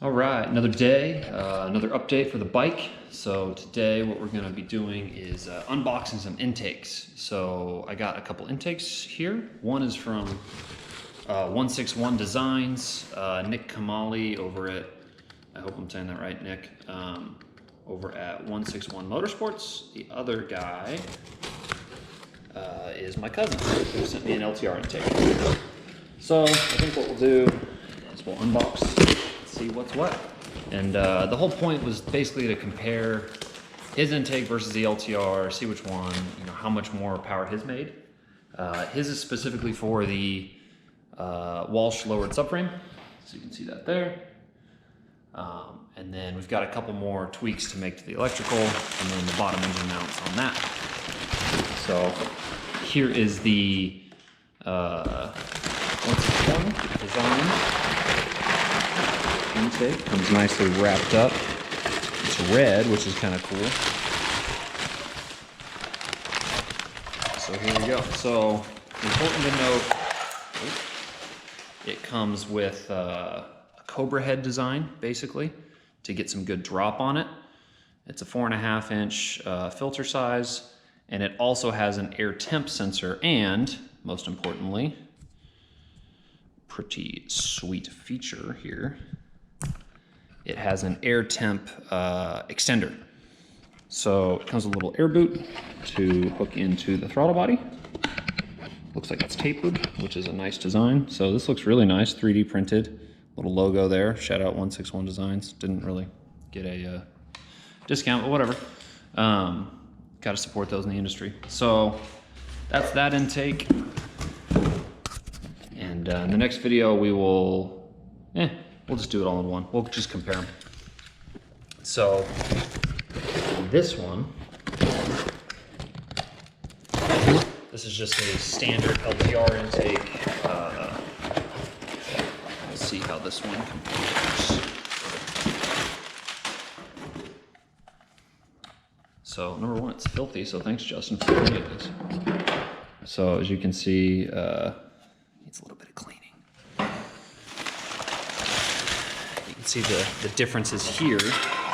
All right, another day, another update for the bike. So today what we're gonna be doing is unboxing some intakes. So I got a couple intakes here. One is from 161 Designs, Nick Kamali over at, I hope I'm saying that right, Nick, over at 161 Motorsports. The other guy is my cousin who sent me an LTR intake. So I think what we'll do is we'll unbox, see what's what. And the whole point was basically to compare his intake versus the LTR, see which one, you know, how much more power his made. His is specifically for the Walsh lowered subframe, so you can see that there. And then we've got a couple more tweaks to make to the electrical, and then the bottom engine mounts on that. So here is the 161 design intake. Comes nicely wrapped up. It's red, which is kind of cool. So here we go. So important to note, it comes with a Cobra head design, basically, to get some good drop on it. It's a 4.5 inch filter size, and it also has an air temp sensor, and most importantly, pretty sweet feature here, it has an air temp extender. So it comes with a little air boot to hook into the throttle body. Looks like it's tapered, which is a nice design. So this looks really nice, 3D printed. Little logo there, shout out 161 Designs. Didn't really get a discount, but whatever. Got to support those in the industry. So that's that intake. And in the next video, we will, we'll just do it all in one. We'll just compare them. So this one, this is just a standard LTR intake. Let's see how this one compares. So number one, it's filthy, so thanks Justin for doing this. So as you can see, needs a little bit of cleaning. You can see the differences here.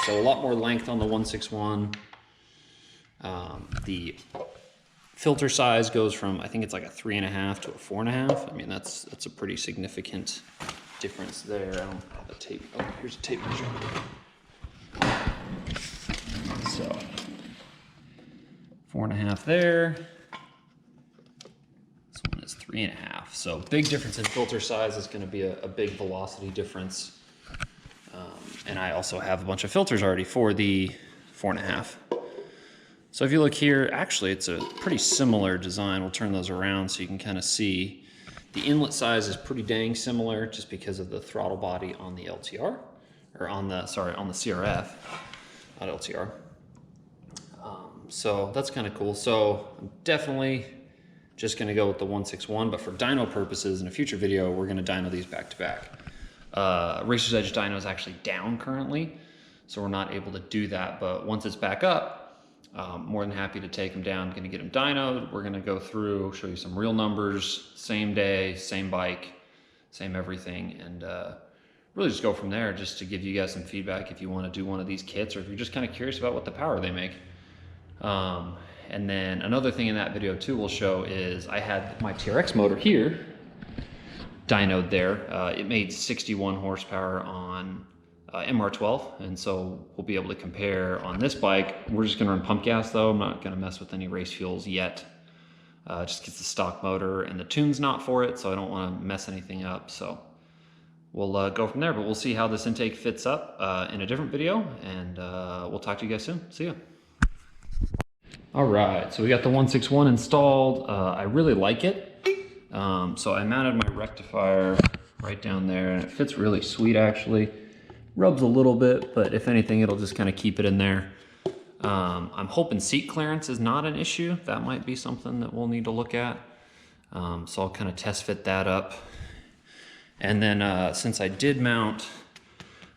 So a lot more length on the 161. The filter size goes from, I think it's like a 3.5 to a 4.5. I mean, that's a pretty significant difference there. I don't have a tape. Oh, here's a tape measure. So 4.5 there. This one is 3.5. So big difference in filter size is going to be a big velocity difference. And I also have a bunch of filters already for the 4.5. So if you look here, actually it's a pretty similar design. We'll turn those around so you can kind of see. The inlet size is pretty dang similar just because of the throttle body on the LTR, or on the CRF, not LTR. So that's kind of cool. So I'm definitely just gonna go with the 161, but for dyno purposes, in a future video, we're gonna dyno these back to back. Racer's Edge dyno is actually down currently, so we're not able to do that, but once it's back up, more than happy to take them down. Gonna get them dynoed. We're gonna go through, show you some real numbers, same day, same bike, same everything, and really just go from there, just to give you guys some feedback if you wanna do one of these kits, or if you're just kind of curious about what the power they make. And then another thing in that video too we'll show is I had my TRX motor here, dynoed there. It made 61 horsepower on MR12, and so we'll be able to compare on this bike. We're just gonna run pump gas though. I'm not gonna mess with any race fuels yet. Just gets the stock motor, and the tune's not for it, so I don't wanna mess anything up. So we'll go from there, but we'll see how this intake fits up in a different video, and we'll talk to you guys soon. See ya. All right, so we got the 161 installed. I really like it. So I mounted my rectifier right down there, and it fits really sweet actually. Rubs a little bit, but if anything, it'll just kind of keep it in there. I'm hoping seat clearance is not an issue. That might be something that we'll need to look at. So I'll kind of test fit that up. And then since I did mount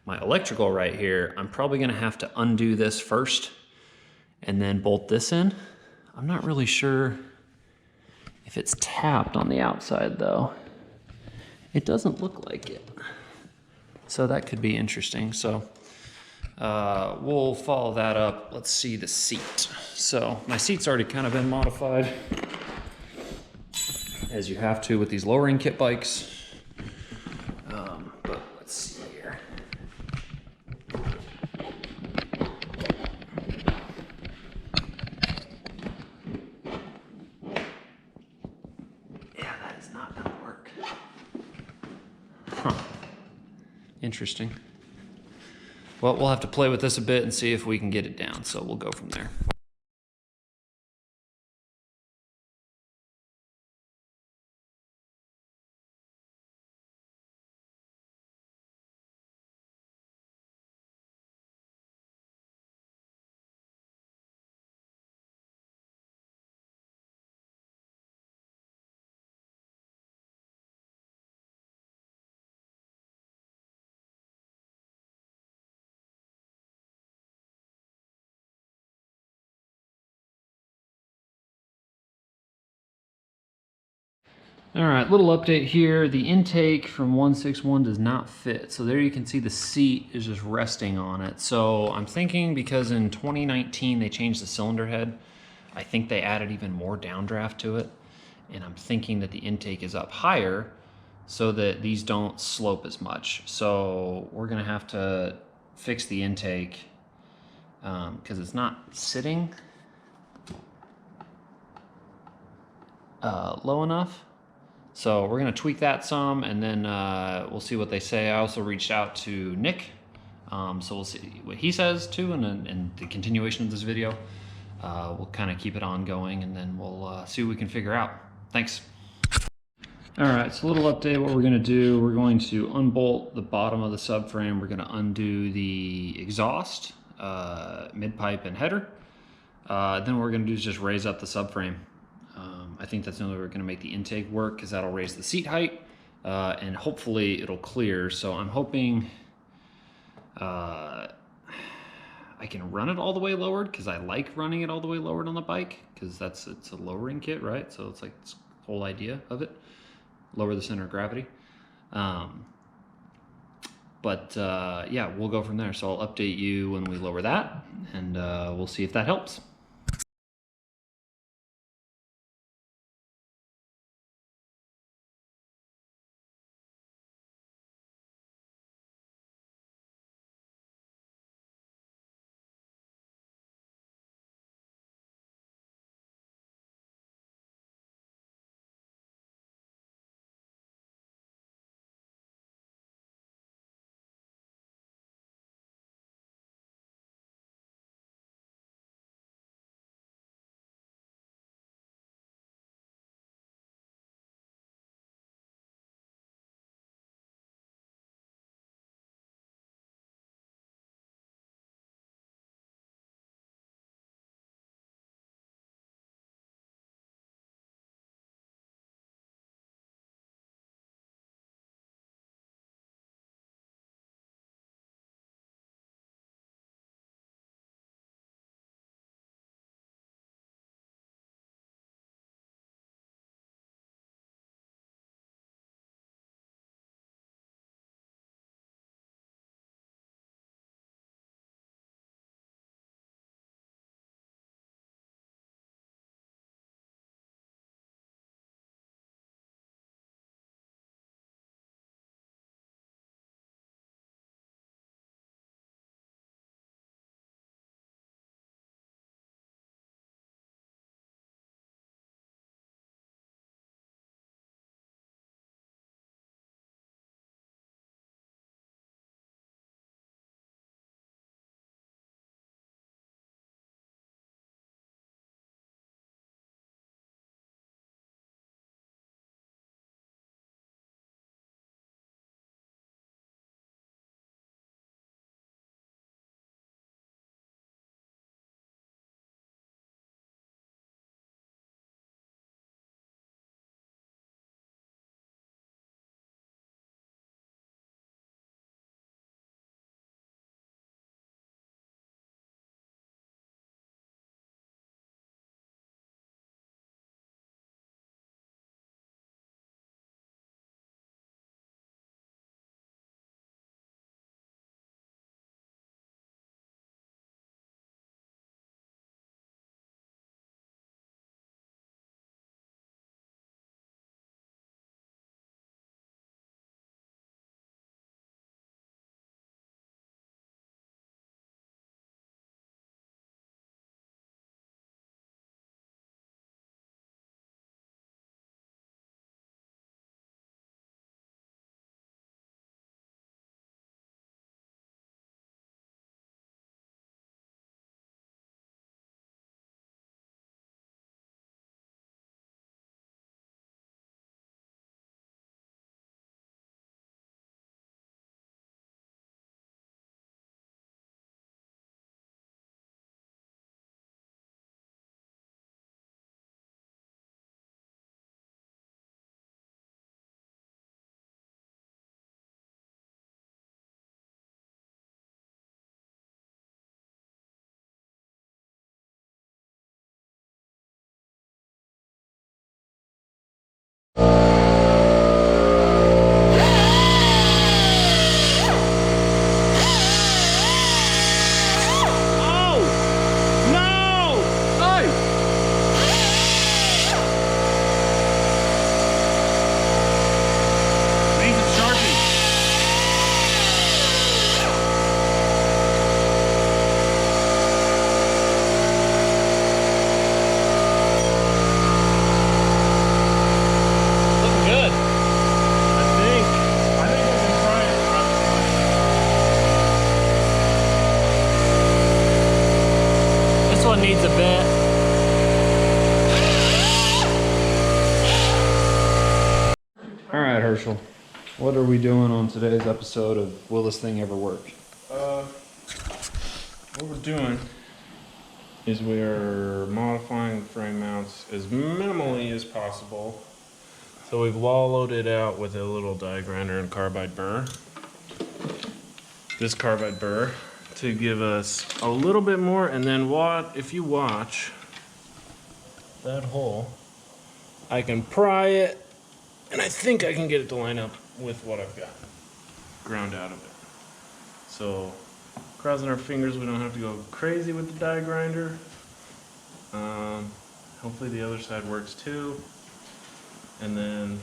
my electrical right here, I'm probably gonna have to undo this first and then bolt this in. I'm not really sure if it's tapped on the outside though. It doesn't look like it. So that could be interesting. So we'll follow that up. Let's see the seat. So my seat's already kind of been modified, as you have to with these lowering kit bikes. But let's see here. Yeah, that is not gonna work. Huh. Interesting. Well, we'll have to play with this a bit and see if we can get it down, so we'll go from there. All right, little update here. The intake from 161 does not fit. So there you can see the seat is just resting on it. So I'm thinking because in 2019 they changed the cylinder head, I think they added even more downdraft to it. And I'm thinking that the intake is up higher so that these don't slope as much. So we're gonna have to fix the intake because it's not sitting low enough. So we're gonna tweak that some, and then we'll see what they say. I also reached out to Nick, so we'll see what he says too, and the continuation of this video. We'll kind of keep it ongoing, and then we'll see what we can figure out. Thanks. All right, so a little update. What we're gonna do, we're going to unbolt the bottom of the subframe. We're gonna undo the exhaust, mid-pipe, and header. Then what we're gonna do is just raise up the subframe. I think that's the only way we're going to make the intake work, because that'll raise the seat height and hopefully it'll clear. So I'm hoping I can run it all the way lowered, because I like running it all the way lowered on the bike, because it's a lowering kit, right? So it's like the whole idea of it, lower the center of gravity. Yeah, we'll go from there. So I'll update you when we lower that, and we'll see if that helps. Needs a bit. All right, Herschel, what are we doing on today's episode of Will This Thing Ever Work? What we're doing is we're modifying the frame mounts as minimally as possible. So we've wallowed it out with a little die grinder and carbide burr. This carbide burr to give us a little bit more, and then if you watch that hole, I can pry it, and I think I can get it to line up with what I've got ground out of it. So, crossing our fingers, we don't have to go crazy with the die grinder. Hopefully the other side works too. And then,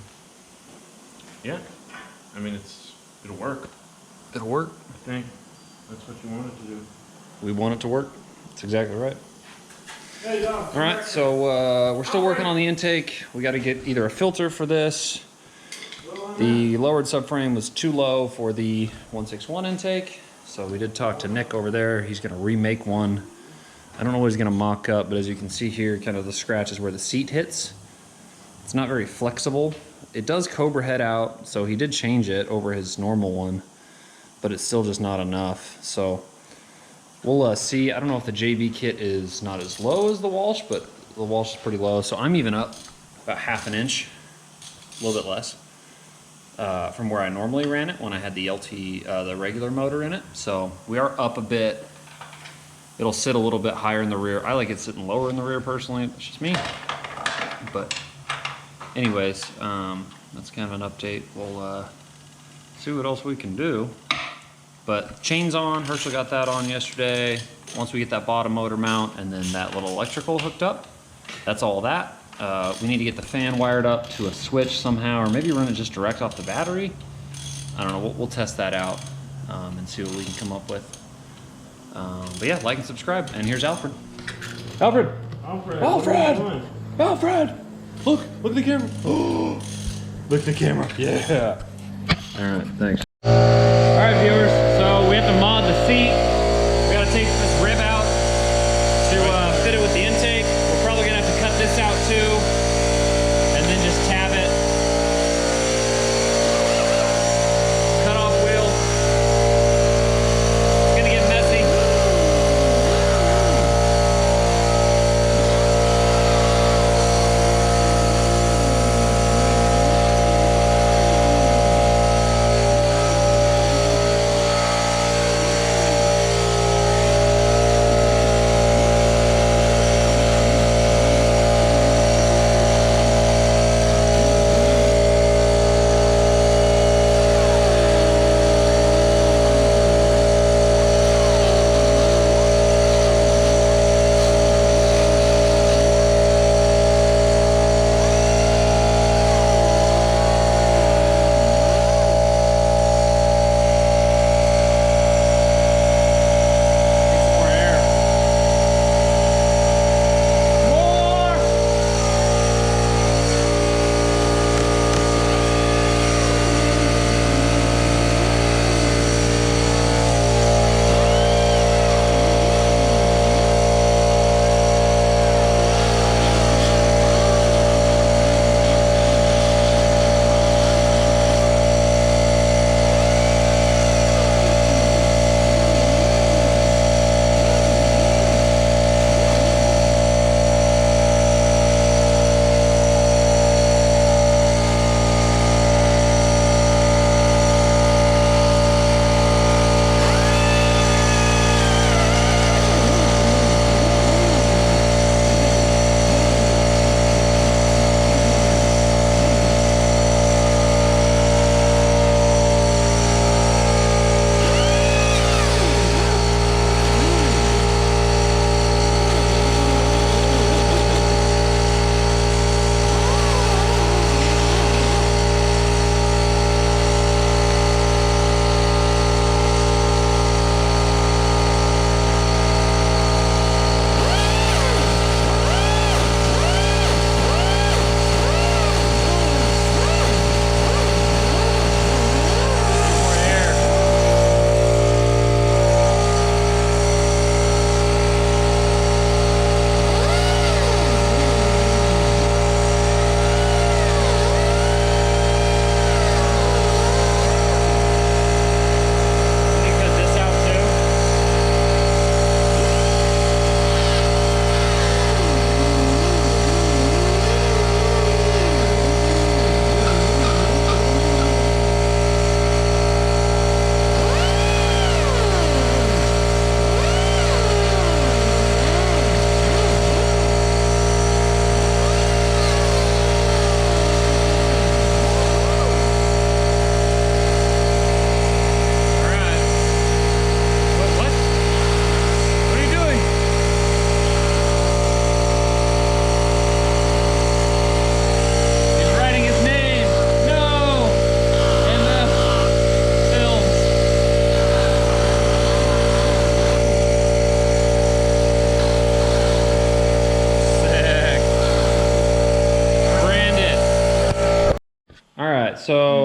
yeah, I mean, it'll work. It'll work. I think that's what you want it to do. We want it to work. That's exactly right. All right, so we're still working on the intake. We got to get either a filter for this. The lowered subframe was too low for the 161 intake, so we did talk to Nick over there. He's going to remake one. I don't know what he's going to mock up, but as you can see here, kind of the scratch is where the seat hits. It's not very flexible. It does Cobra head out, so he did change it over his normal one, but it's still just not enough. So we'll see. I don't know if the JB kit is not as low as the Walsh, but the Walsh is pretty low. So I'm even up about ½ an inch, a little bit less, from where I normally ran it when I had the LT, the regular motor in it. So we are up a bit. It'll sit a little bit higher in the rear. I like it sitting lower in the rear personally. It's just me. But anyways, that's kind of an update. We'll see what else we can do. But chains on, Herschel got that on yesterday. Once we get that bottom motor mount and then that little electrical hooked up, that's all that. We need to get the fan wired up to a switch somehow, or maybe run it just direct off the battery. I don't know, we'll test that out and see what we can come up with. But yeah, like and subscribe. And here's Alfred. Alfred! Alfred! Alfred! Alfred! Look at the camera. Oh, look at the camera. Yeah. All right, thanks. All right, viewers. So we have to mod the seat. We got to take this rib out to fit it with the intake. We're probably gonna have to cut this out too, and then just tab it. Cut off wheel. It's gonna get messy.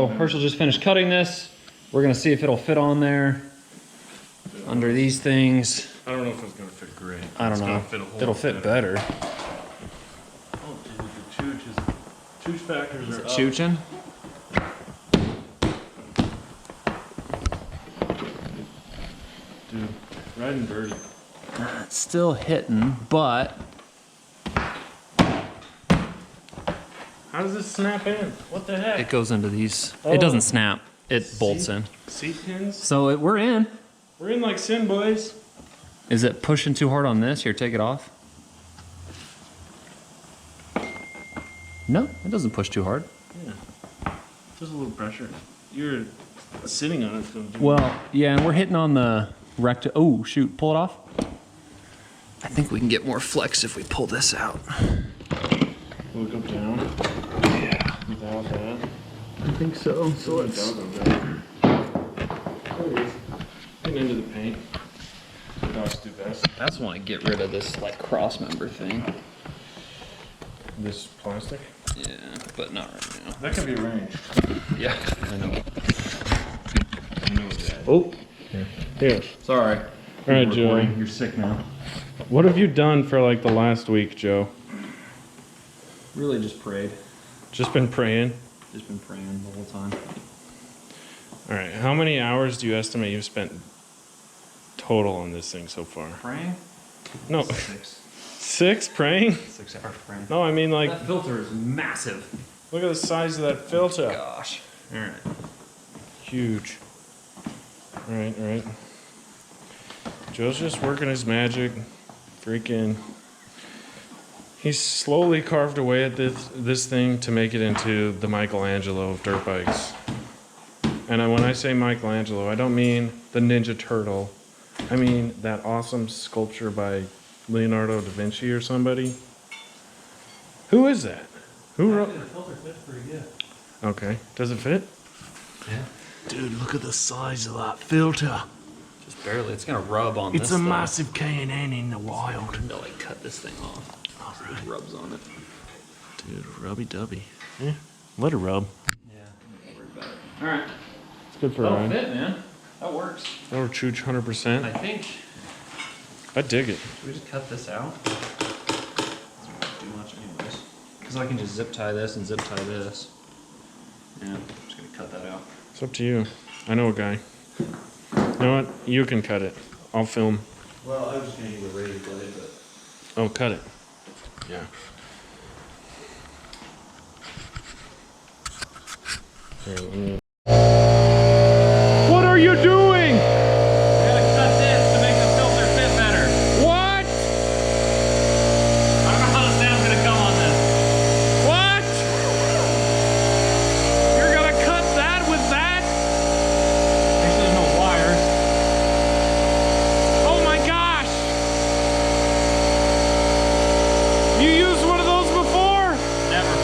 So Herschel just finished cutting this. We're gonna see if it'll fit on there under these things. I don't know if it's gonna fit great. I don't know. It'll fit better. Oh, dude, the chooch factors are up. Chooching? Dude, riding dirty. It's still hitting, but How does this snap in? What the heck? it goes into these. Oh. It doesn't snap. It bolts in. Seat pins? So we're in. We're in like sin, boys. Is it pushing too hard on this? Here, take it off. No, it doesn't push too hard. Yeah. Just a little pressure. You're sitting on it. Well, yeah, and we're hitting on the recto. Oh, shoot, pull it off. I think we can get more flex if we pull this out. Will it go down? Yeah. Without that? I think so. So let's. Getting into the paint. Dogs do best. I just want to get rid of this like cross member thing. This plastic? Yeah, but not right now. That can be arranged. Yeah, I know. I know that. Oh, Here. sorry. All right, Joe. You're sick now. What have you done for like the last week, Joe? Really just prayed. Just been praying? Just been praying the whole time. All right. How many hours do you estimate you've spent total on this thing so far? Praying? No. 6. 6 praying? 6 hours praying. No, I mean like, That filter is massive. look at the size of that filter. Gosh. All right. Huge. All right, all right. Joe's just working his magic. Freaking. He's slowly carved away at this thing to make it into the Michelangelo of dirt bikes. And when I say Michelangelo, I don't mean the Ninja Turtle. I mean that awesome sculpture by Leonardo da Vinci or somebody. Who is that? Who wrote? The filter fits pretty good. Okay. Does it fit? Yeah. Dude, look at the size of that filter. Just barely. It's gonna rub on It's this. a stuff. massive K&N in the wild. To like cut this thing off. All right. It rubs on it. Dude, rubby dubby. Yeah, let it rub. Yeah. Don't worry about it. All right. It's good for a That'll ride. fit, man. That works. That'll chooch 100%. I think. I dig it. Should we just cut this out? It's not too much, anyways. Because I can just zip tie this and zip tie this. Yeah. I'm just gonna cut that out. It's up to you. I know a guy. You know what? You can cut it. I'll film. Well, I was just gonna use a razor blade, but. Oh, cut it. Yeah. Here, let me... What are you doing? I gotta cut this to make the filter fit better. What? I don't know how the sound's gonna come on this. What? You're gonna cut that with that? Actually, there's no wires. Oh my gosh! You used one of those before? Never.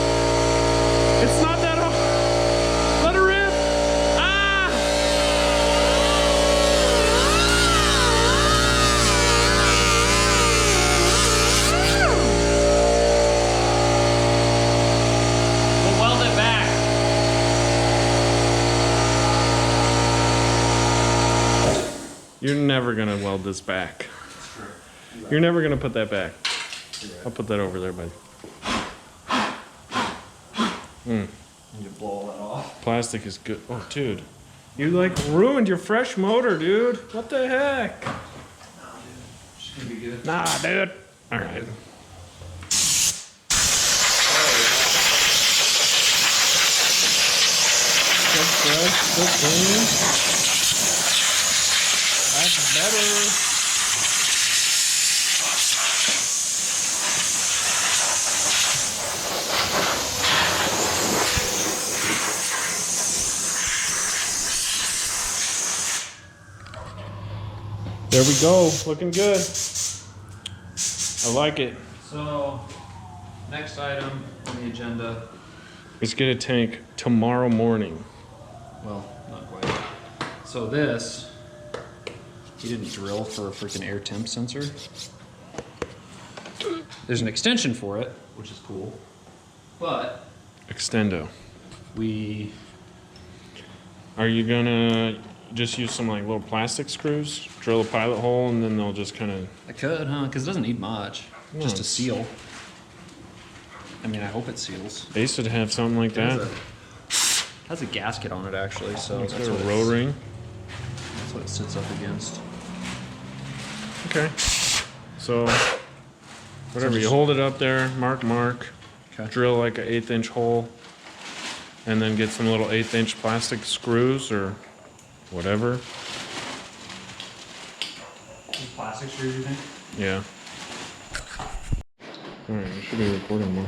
It's not that hard. Let her rip. Ah! We'll weld it back. You're never gonna weld this back. You're never gonna put that back. I'll put that over there, buddy. You blow all that off. Plastic is good. Oh, dude. You like ruined your fresh motor, dude. What the heck? It's gonna be good. Nah, dude. All right. That's better. There we go. Looking good. I like it. So, next item on the agenda. Let's get a tank tomorrow morning. Well, not quite. So this, he didn't drill for a freaking air temp sensor. There's an extension for it, which is cool. But Extendo. we Are you gonna just use some like little plastic screws, drill a pilot hole, and then they'll just kind of... I could, huh? Because it doesn't need much. No, Just a seal. I mean, I hope it seals. They used to have something like that. Has a gasket on it actually, so It's that's got a what roll ring. that's what it sits up against. Okay. So, whatever, you hold it up there, mark, Okay. drill like an 1/8 inch hole, and then get some little 1/8 inch plastic screws or whatever. Plastic screws, you think? Yeah. Alright, I should be recording more.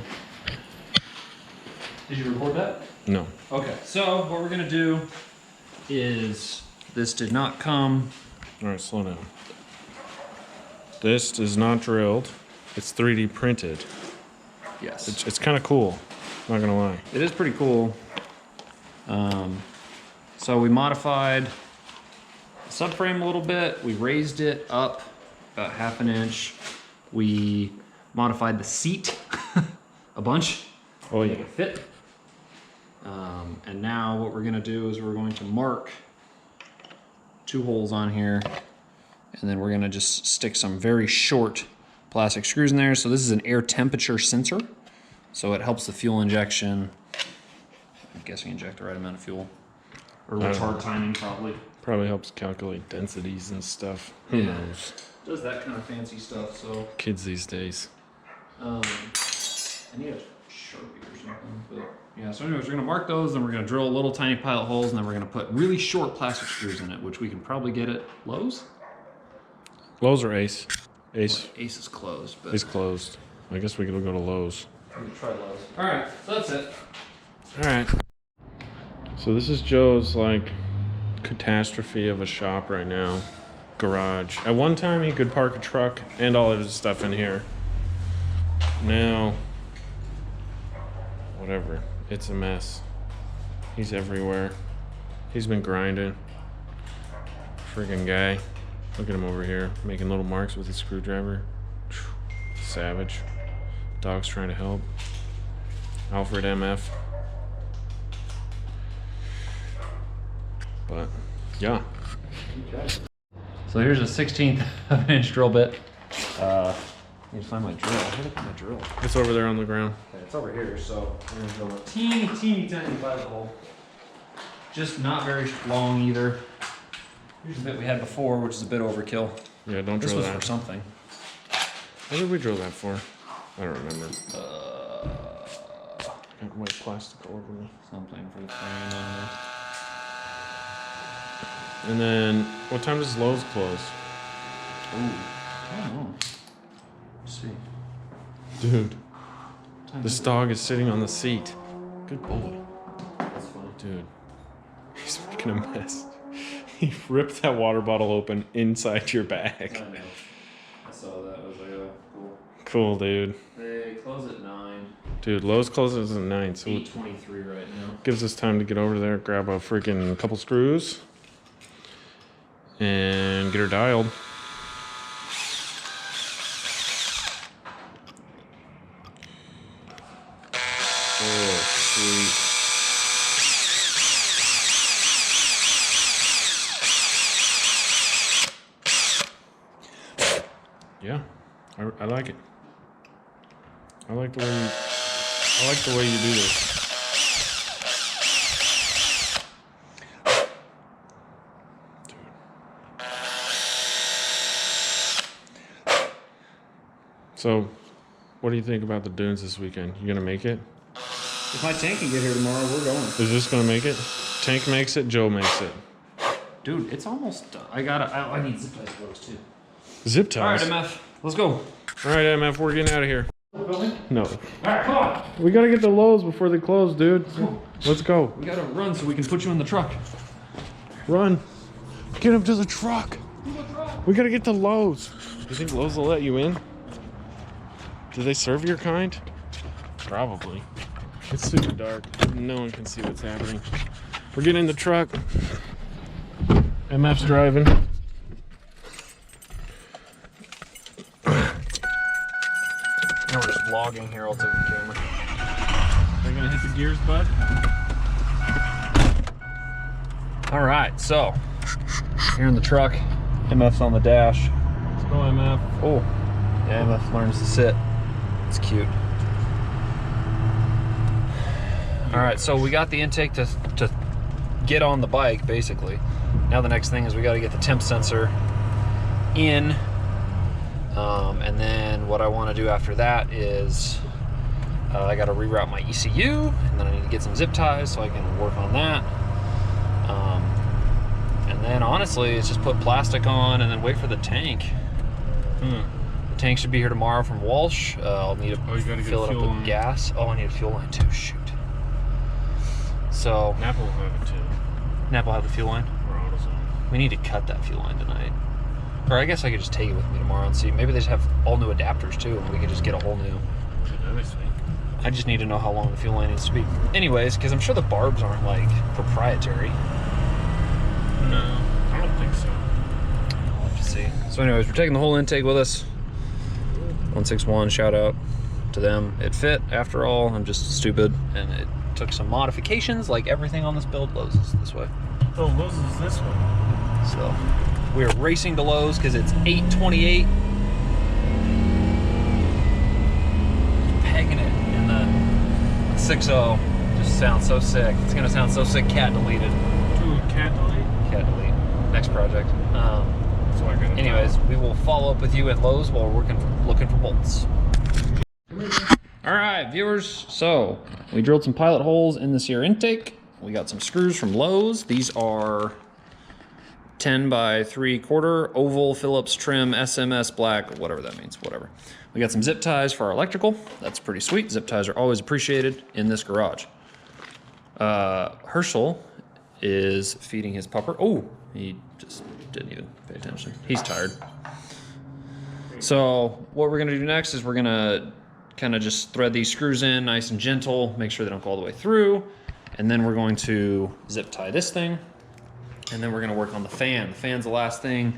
Did you record that? No. Okay, so what we're gonna do is, this did not come. Alright, slow down. This is not drilled. It's 3D printed. Yes. It's kind of cool. Not gonna lie. It is pretty cool. So we modified the subframe a little bit. We raised it up about 1/2 inch. We modified the seat a bunch. Oh to yeah. make it fit. And now what we're gonna do is we're going to mark 2 holes on here, and then we're gonna just stick some very short plastic screws in there. So this is an air temperature sensor, so it helps the fuel injection. I'm guessing inject the right amount of fuel, or retard timing probably. Probably helps calculate densities and stuff. Who knows? Does that kind of fancy stuff. So Kids these days. I need a Sharpie or something, but yeah. So anyways, we're gonna mark those, then we're gonna drill little tiny pilot holes, and then we're gonna put really short plastic screws in it, which we can probably get at Lowe's. Lowe's or Ace? Ace. Well, Ace is closed, but Ace closed. I guess we could go to Lowe's. we can try Lowe's. All right, so that's it. Alright. So this is Joe's like catastrophe of a shop right now. Garage. At one time he could park a truck and all of his stuff in here. Now, whatever. It's a mess. He's everywhere. He's been grinding. Freaking guy. Look at him over here, making little marks with his screwdriver. Savage. Dog's trying to help. Alfred MF. But, yeah. So here's a 1/16 of an inch drill bit. I need to find my drill. Where did I put my drill? It's over there on the ground. Okay, it's over here, so we're gonna drill a teeny tiny pilot hole. Just not very long either. Here's the bit we had before, which is a bit overkill. Yeah, don't This drill was that. for something. What did we drill that for? I don't remember. Got white plastic all over me. Something for the frame on there. And then, what time does Lowe's close? Ooh, I don't know. Let's see. Dude, this dog is sitting on the seat. Good boy. That's funny. Dude, he's making a mess. He ripped that water bottle open inside your I bag. know. I saw that. I was like, oh, cool. Cool, dude. They close at 9. Dude, Lowe's closes at 9, so it 8:23 right now. gives us time to get over there, grab a freaking couple screws, and get her dialed. Oh, sweet. Yeah, I like it. I like the way you do this. So, what do you think about the dunes this weekend? You gonna make it? If my tank can get here tomorrow, we're going. Is this gonna make it? Tank makes it, Joe makes it. Dude, it's almost done. I need zip ties for those too. Zip ties. All right, MF, let's go. All right, MF, we're getting out of here. Filming? No. All right, come on. We gotta get the Lowe's before they close, dude. Let's go. We gotta run so we can put you in the truck. Run. Get him to the truck. We gotta get to Lowe's. You think Lowe's will let you in? Do they serve your kind? Probably. It's super dark. No one can see what's happening. We're getting in the truck. MF's driving. Now we're just vlogging here. I'll take the camera. Are you gonna hit the gears, bud? All right, so here in the truck, MF's on the dash. Let's go, MF. Oh, yeah, MF learns to sit. It's cute. All right, so we got the intake to get on the bike, basically. Now the next thing is we got to get the temp sensor in. And then what I want to do after that is I got to reroute my ECU, and then I need to get some zip ties so I can work on that. And then honestly, it's just put plastic on and then wait for the tank. The tank should be here tomorrow from Walsh. I'll need to fill it up with gas. Oh, I need a fuel line too, shoot. So Napa will have it too. Napa will have the fuel line? Or AutoZone. We need to cut that fuel line tonight. Or I guess I could just take it with me tomorrow and see. Maybe they just have all new adapters too, and we could just get a whole new. I just need to know how long the fuel line needs to be. Anyways, because I'm sure the barbs aren't like proprietary. No, I don't think so. I'll have to see. So anyways, we're taking the whole intake with us. 161, shout out to them. It fit after all. I'm just stupid, and it took some modifications. Like everything on this build, Lowe's is this way. Oh, Lowe's is this way. So we're racing to Lowe's because it's 8:28. Pegging it in the 6.0. Just sounds so sick. It's gonna sound so sick. Cat deleted. Ooh, cat delete? Cat delete. Next project. So I got Anyways, we will follow up with you at Lowe's while we're looking for bolts. All right, viewers. So we drilled some pilot holes in this here intake. We got some screws from Lowe's. These are 10 by 3/4 oval Phillips trim SMS black, whatever that means, whatever. We got some zip ties for our electrical. That's pretty sweet. Zip ties are always appreciated in this garage. Herschel is feeding his pupper. Oh, he just didn't even pay attention. He's tired. So what we're gonna do next is we're gonna kind of just thread these screws in nice and gentle, make sure they don't go all the way through. And then we're going to zip tie this thing. And then we're gonna work on the fan. The fan's the last thing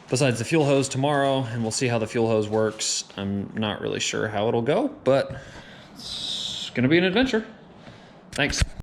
besides the fuel hose tomorrow, and we'll see how the fuel hose works. I'm not really sure how it'll go, but it's gonna be an adventure. Thanks.